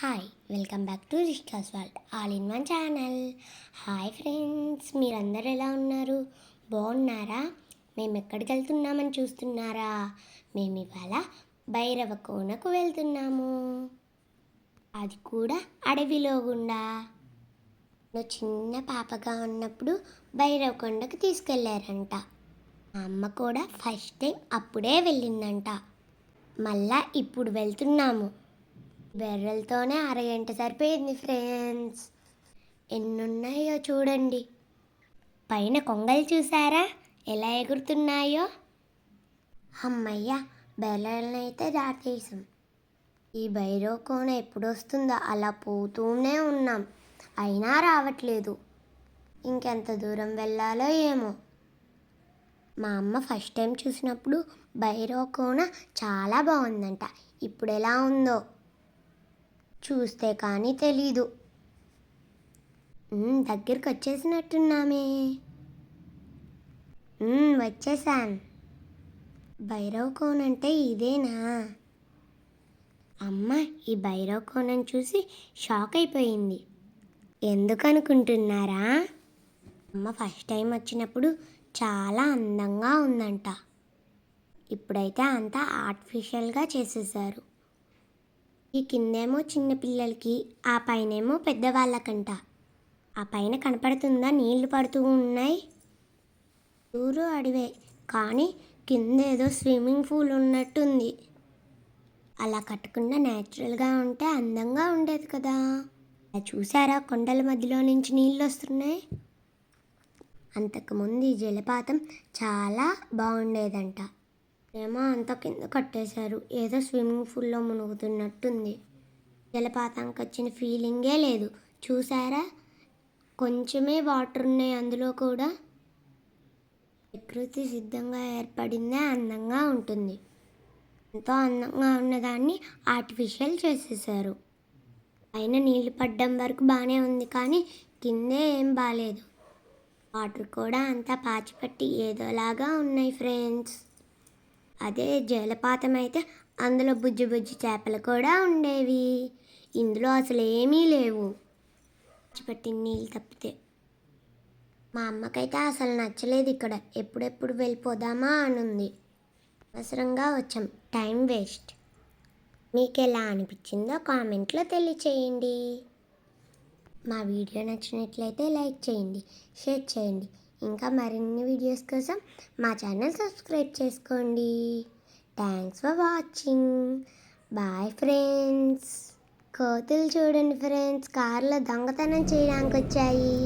Hi welcome back to Rishka's world all in one channel. Hi friends, మీరందరూ ఎలా ఉన్నారు? బాగున్నారా? మేము ఎక్కడికి వెళ్తున్నామని చూస్తున్నారా? మేము ఇవాళ భైరవ కోనకు వెళ్తున్నాము. అది కూడా అడవిలో గుండా. నేను చిన్న పాపగా ఉన్నప్పుడు భైరవ కొండకు తీసుకెళ్ళారంట. మా అమ్మ కూడా ఫస్ట్ టైం అప్పుడే వెళ్ళిందంట. మళ్ళా ఇప్పుడు వెళ్తున్నాము. బెర్రలతోనే అరగంట సరిపోయింది ఫ్రెండ్స్. ఎన్నున్నాయో చూడండి. పైన కొంగలు చూసారా ఎలా ఎగురుతున్నాయో? అమ్మయ్య, బెర్రలనైతే దాటేసాం. ఈ భైరవ కోన ఎప్పుడు వస్తుందో అలా పోతూనే ఉన్నాం, అయినా రావట్లేదు. ఇంకెంత దూరం వెళ్ళాలో ఏమో. మా అమ్మ ఫస్ట్ టైం చూసినప్పుడు భైరవ కోన చాలా బాగుందంట. ఇప్పుడు ఎలా ఉందో చూస్తే కానీ తెలీదు. దగ్గరికి వచ్చేసినట్టున్నామే. వచ్చేసాను. భైరవ కోన అంటే ఇదేనా? అమ్మ ఈ భైరవ కోనని చూసి షాక్ అయిపోయింది. ఎందుకనుకుంటున్నారా? అమ్మ ఫస్ట్ టైం వచ్చినప్పుడు చాలా అందంగా ఉందంట. ఇప్పుడైతే అంతా ఆర్టిఫిషియల్గా చేసేసారు. ఈ కిందేమో చిన్నపిల్లలకి, ఆ పైనేమో పెద్దవాళ్ళకంట. ఆ పైన కనపడుతుందా నీళ్లు పడుతూ ఉన్నాయి? ఊరు అడివే, కానీ కింద ఏదో స్విమ్మింగ్ పూల్ ఉన్నట్టుంది. అలా కట్టకుండా న్యాచురల్గా ఉంటే అందంగా ఉండేది కదా. చూసారా కొండల మధ్యలో నుంచి నీళ్ళు వస్తున్నాయి. అంతకుముందు ఈ జలపాతం చాలా బాగుండేదంట. ఏమో అంత కింద కట్టేశారు. ఏదో స్విమ్మింగ్ పూల్లో మునుగుతున్నట్టుంది. జలపాతానికి వచ్చిన ఫీలింగే లేదు. చూసారా, కొంచెమే వాటర్ ఉన్నాయి అందులో కూడా. ప్రకృతి సిద్ధంగా ఏర్పడిందే అందంగా ఉంటుంది. ఎంతో అందంగా ఉన్నదాన్ని ఆర్టిఫిషియల్ చేసేసారు. పైన నీళ్ళు పడ్డం వరకు బాగానే ఉంది, కానీ కిందే ఏం బాగాలేదు. వాటర్ కూడా అంతా పాచిపట్టి ఏదోలాగా ఉన్నాయి ఫ్రెండ్స్. అదే జలపాతం అయితే అందులో బుజ్జి బుజ్జి చేపలు కూడా ఉండేవి. ఇందులో అసలు ఏమీ లేవు, పట్టిన నీళ్ళు తప్పితే. మా అమ్మకైతే అసలు నచ్చలేదు. ఇక్కడ ఎప్పుడెప్పుడు వెళ్ళిపోదామా అనుంది. అవసరంగా వచ్చాం, టైం వేస్ట్. మీకు ఎలా అనిపించిందో కామెంట్లో తెలియచేయండి. మా వీడియో నచ్చినట్లయితే లైక్ చేయండి, షేర్ చేయండి. ఇంకా మరిన్ని వీడియోస్ కోసం మా ఛానల్ సబ్స్క్రైబ్ చేసుకోండి. Thanks for watching. Bye friends. కోతులు చూడండి ఫ్రెండ్స్, కార్లో దొంగతనం చేయడానికి వచ్చాయి.